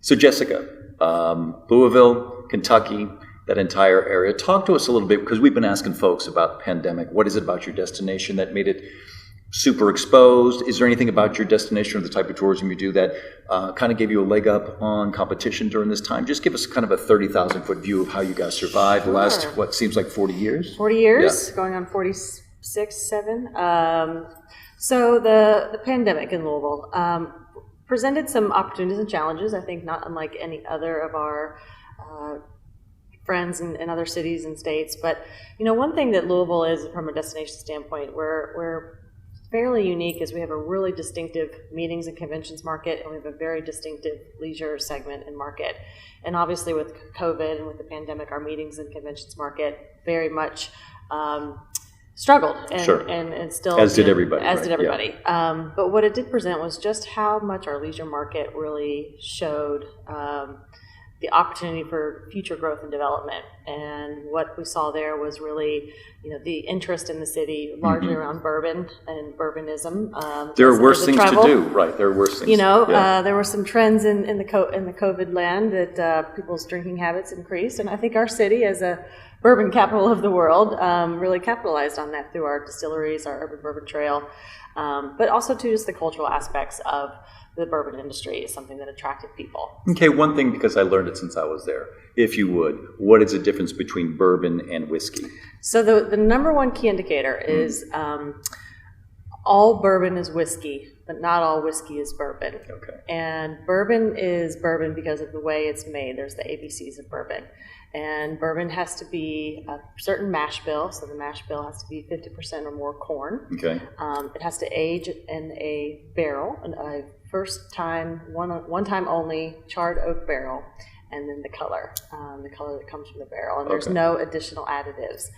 So Jessica, Louisville, Kentucky, that entire area. Talk to us a little bit, because we've been asking folks about the pandemic. What is it about your destination that made it super exposed? Is there anything about your destination or the type of tourism you do that kind of gave you a leg up on competition during this time? Just give us kind of a 30,000-foot view of how you guys survived the last, what seems like 40 years? 40 years, going on 46, 7. So the pandemic in Louisville presented some opportunities and challenges, I think not unlike any other of our friends in other cities and states. But, one thing that Louisville is from a destination standpoint, we're fairly unique is we have a really distinctive meetings and conventions market, and we have a very distinctive leisure segment and market. And obviously with COVID and with the pandemic, our meetings and conventions market very much struggled and still as did everybody. Yeah. But what it did present was just how much our leisure market really showed the opportunity for future growth and development. And what we saw there was really, the interest in the city largely around bourbon and bourbonism. There are worse things to do, right? There are worse things. There were some trends in the COVID land that people's drinking habits increased, and I think our city, as a bourbon capital of the world, really capitalized on that through our distilleries, our urban bourbon trail, but also to just the cultural aspects of the bourbon industry is something that attracted people. Okay, one thing, because I learned it since I was there, if you would, what is the difference between bourbon and whiskey? So the number one key indicator is all bourbon is whiskey, but not all whiskey is bourbon. Okay. And bourbon is bourbon because of the way it's made. There's the ABCs of bourbon. And bourbon has to be a certain mash bill, so the mash bill has to be 50% or more corn. Okay. It has to age in a barrel, a first time, one time only charred oak barrel, and then the color that comes from the barrel. And there's no additional additives.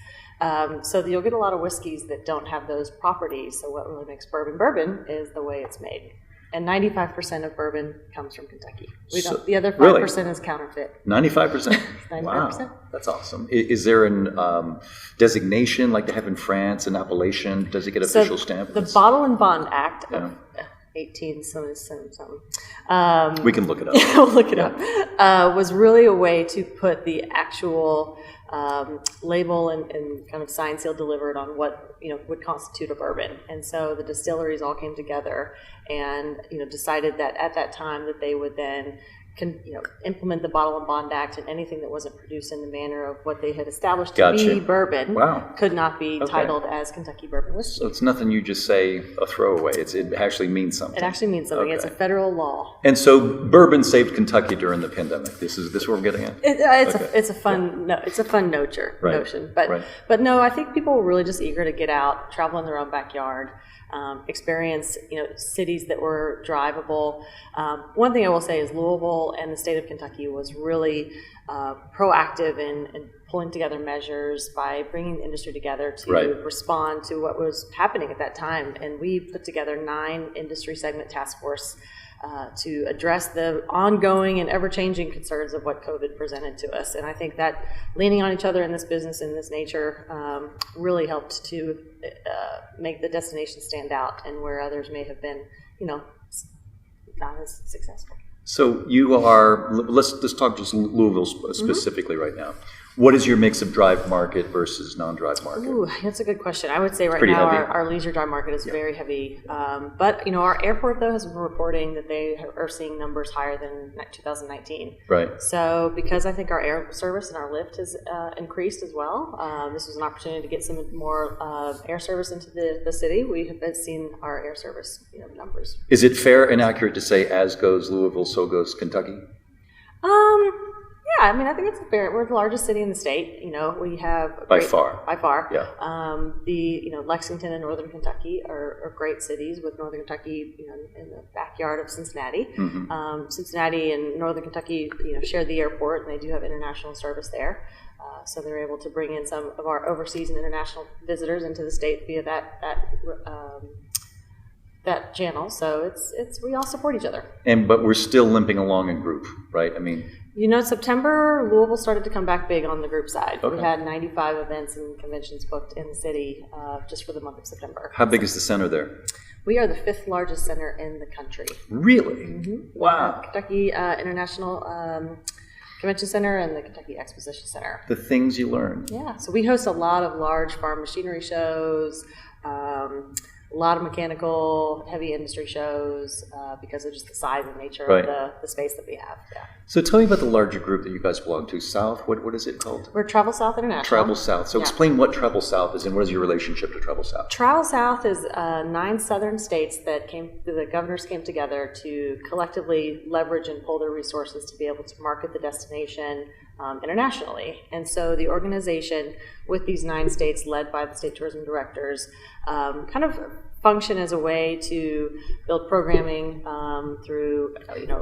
So you'll get a lot of whiskeys that don't have those properties. So what really makes bourbon is the way it's made. And 95% of bourbon comes from Kentucky. The other 5% is counterfeit. 95%? 95%. Wow, that's awesome. Is there an designation like they have in France, an appellation? Does it get official stamp? The Bottle and Bond Act of 1877, we can look it up. We'll look it up. Was really a way to put the actual label and kind of sign, seal, delivered on what would constitute a bourbon. And so the distilleries all came together and decided that at that time that they would then implement the Bottle and Bond Act, and anything that wasn't produced in the manner of what they had established to be bourbon could not be titled as Kentucky bourbon whiskey. So it's nothing you just say a throwaway. It actually means something. It actually means something. Okay. It's a federal law. And so bourbon saved Kentucky during the pandemic. This is what we're getting at. It's a fun notion. But no, I think people were really just eager to get out, travel in their own backyard. Experience, cities that were drivable. One thing I will say is Louisville and the state of Kentucky was really proactive in pulling together measures by bringing the industry together to respond to what was happening at that time. And we put together 9 industry segment task force to address the ongoing and ever-changing concerns of what COVID presented to us. And I think that leaning on each other in this business, in this nature, really helped to make the destination stand out, and where others may have been, not as successful. So you are, let's talk just Louisville specifically right now. What is your mix of drive market versus non-drive market? Ooh, that's a good question. I would say right now our leisure drive market is very heavy. But, our airport, though, has been reporting that they are seeing numbers higher than 2019. Right. So because I think our air service and our lift has increased as well, this was an opportunity to get some more air service into the city. We have been seeing our air service numbers. Is it fair and accurate to say as goes Louisville, so goes Kentucky? Yeah, I think it's fair. We're the largest city in the state. We have by far. Yeah. Lexington and Northern Kentucky are great cities, with Northern Kentucky, in the backyard of Cincinnati. Mm-hmm. Cincinnati and Northern Kentucky, share the airport, and they do have international service there. So they're able to bring in some of our overseas and international visitors into the state via that channel. So we all support each other. But we're still limping along in group, right? September, Louisville started to come back big on the group side. Okay. We had 95 events and conventions booked in the city just for the month of September. How big is the center there? We are the 5th largest center in the country. Really? Mm-hmm. Wow. Kentucky International Convention Center and the Kentucky Exposition Center. The things you learn. Yeah, so we host a lot of large farm machinery shows, a lot of mechanical, heavy industry shows because of just the size and nature of the space that we have. Yeah. So tell me about the larger group that you guys belong to. South, what is it called? We're Travel South International. Travel South. So explain what Travel South is and what is your relationship to Travel South? Travel South is 9 southern states that the governors came together to collectively leverage and pull their resources to be able to market the destination internationally. And so the organization with these 9 states led by the state tourism directors kind of function as a way to build programming through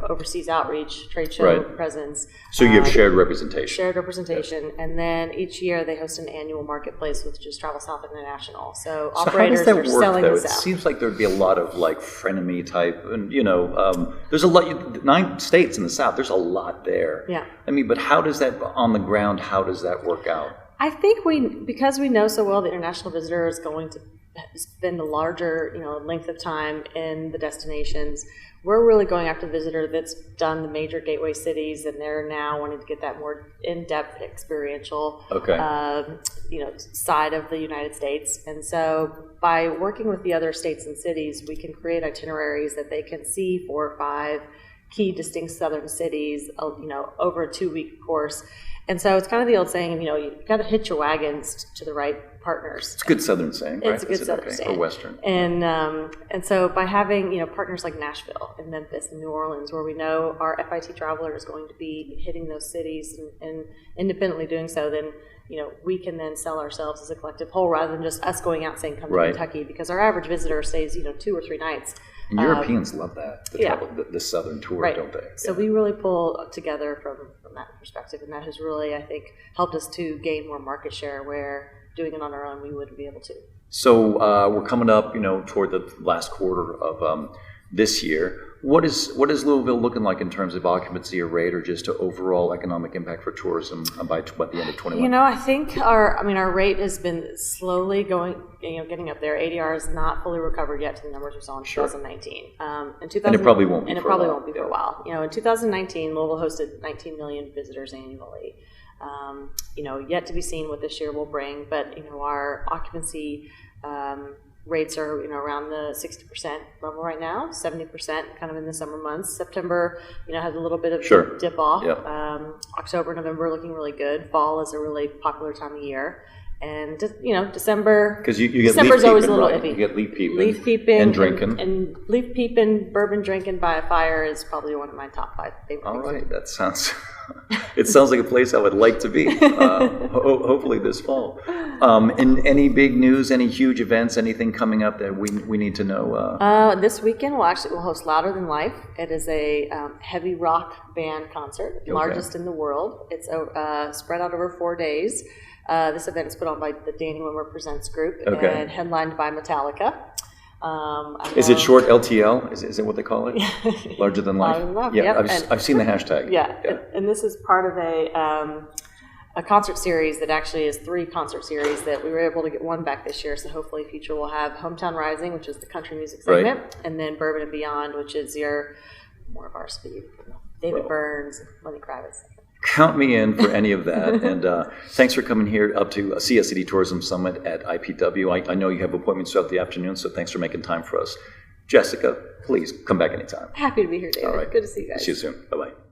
overseas outreach, trade show presence. So you have shared representation. Shared representation, and then each year they host an annual marketplace with just Travel South International. So operators how does that are work, selling though? this It out. seems like there'd be a lot of like frenemy type, and there's a lot. 9 states in the South. There's a lot there. Yeah. I mean, but how does that on the ground? How does that work out? I think because we know so well the international visitor is going to spend a larger length of time in the destinations, we're really going after the visitor that's done the major gateway cities, and they're now wanting to get that more in-depth experiential side of the United States. And so by working with the other states and cities, we can create itineraries that they can see 4 or 5 key distinct southern cities over a 2-week course. And so it's kind of the old saying, you've got to hitch your wagons to the right partners. It's a good Southern saying, right? It's a good Southern saying. Or Western. And so by having, partners like Nashville and Memphis and New Orleans, where we know our FIT traveler is going to be hitting those cities and independently doing so, then, we can then sell ourselves as a collective whole rather than just us going out saying, come to Kentucky, because our average visitor stays, 2 or 3 nights. And Europeans love that, the Southern tour, don't they? So we really pull together from that perspective, and that has really, I think, helped us to gain more market share where doing it on our own we wouldn't be able to. So we're coming up, toward the last quarter of this year. What is Louisville looking like in terms of occupancy or rate, or just overall economic impact for tourism by the end of 21? I think our rate has been slowly getting up there. ADR is not fully recovered yet to the numbers we saw in 2019. And it probably won't be. And it probably won't be for a while. In 2019, Louisville hosted 19 million visitors annually. Yet to be seen what this year will bring, but our occupancy rates are around the 60% level right now, 70% kind of in the summer months. September has a little bit of dip off. Yep. October, November looking really good. Fall is a really popular time of year. And December, because you get December's leaf always peeping, a little right? iffy. You get leaf peeping and drinking. And leaf peeping, bourbon drinking by a fire is probably one of my top 5 favorite All things. right, that sounds. It sounds like a place I would like to be. Hopefully this fall. And any big news, any huge events, anything coming up that we need to know? This weekend we'll host Louder Than Life. It is a heavy rock band concert, largest in the world. It's spread out over 4 days. This event is put on by the Danny Wimmer Presents group and headlined by Metallica. Is it short LTL? Is it what they call it? Larger than life? Yeah, yep. I've seen the hashtag. Yeah. And this is part of a concert series that actually is 3 concert series that we were able to get 1 back this year. So hopefully future we'll have Hometown Rising, which is the country music segment, and then Bourbon and Beyond, which is more of our speed. David Burns, Lenny Kravitz. Count me in for any of that. And thanks for coming here up to CS City Tourism Summit at IPW. I know you have appointments throughout the afternoon, so thanks for making time for us. Jessica, please come back anytime. Happy to be here, David. All right. Good to see you guys. See you soon. Bye-bye.